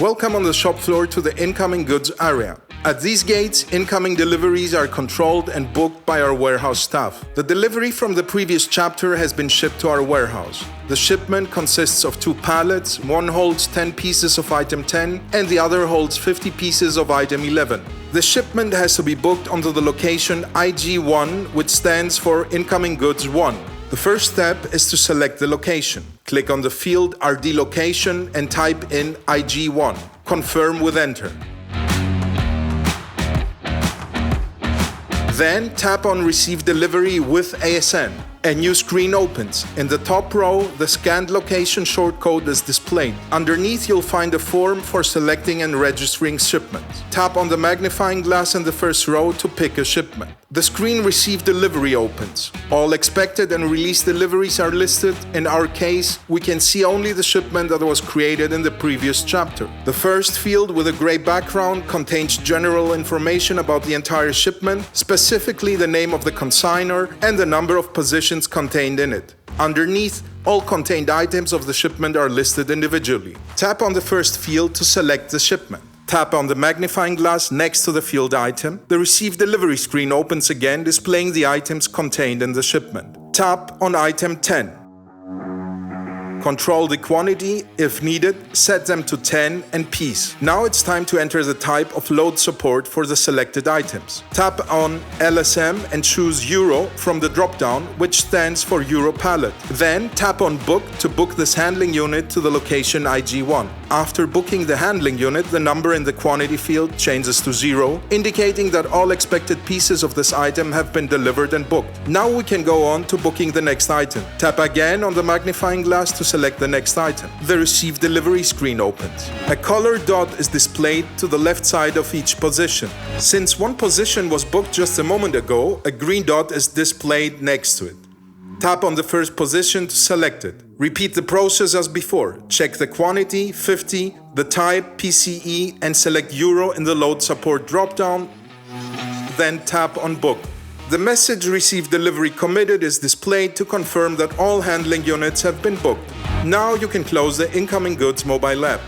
Welcome on the shop floor to the incoming goods area. At these gates, incoming deliveries are controlled and booked by our warehouse staff. The delivery from the previous chapter has been shipped to our warehouse. The shipment consists of 2 pallets, one holds 10 pieces of item 10 and the other holds 50 pieces of item 11. The shipment has to be booked onto the location IG1, which stands for Incoming Goods 1. The first step is to select the location. Click on the field RD location and type in IG1. Confirm with Enter. Then tap on Receive Delivery with ASN. A new screen opens. In the top row, the scanned location shortcode is displayed. Underneath, you'll find a form for selecting and registering shipments. Tap on the magnifying glass in the first row to pick a shipment. The screen Receive Delivery opens. All expected and released deliveries are listed. In our case, we can see only the shipment that was created in the previous chapter. The first field with a gray background contains general information about the entire shipment, specifically the name of the consignor and the number of positions contained in it. Underneath, all contained items of the shipment are listed individually. Tap on the first field to select the shipment. Tap on the magnifying glass next to the field item. The Receive Delivery screen opens again, displaying the items contained in the shipment. Tap on item 10. Control the quantity, if needed, set them to 10 and piece. Now it's time to enter the type of load support for the selected items. Tap on LSM and choose Euro from the drop-down, which stands for Euro Pallet. Then tap on Book to book this handling unit to the location IG1. After booking the handling unit, the number in the quantity field changes to 0, indicating that all expected pieces of this item have been delivered and booked. Now we can go on to booking the next item. Tap again on the magnifying glass to select the next item. The Receive Delivery screen opens. A colored dot is displayed to the left side of each position. Since one position was booked just a moment ago, a green dot is displayed next to it. Tap on the first position to select it. Repeat the process as before. Check the quantity, 50, the type, PCE, and select Euro in the Load Support dropdown. Then tap on Book. The message Receive Delivery Committed is displayed to confirm that all handling units have been booked. Now you can close the Incoming Goods mobile app.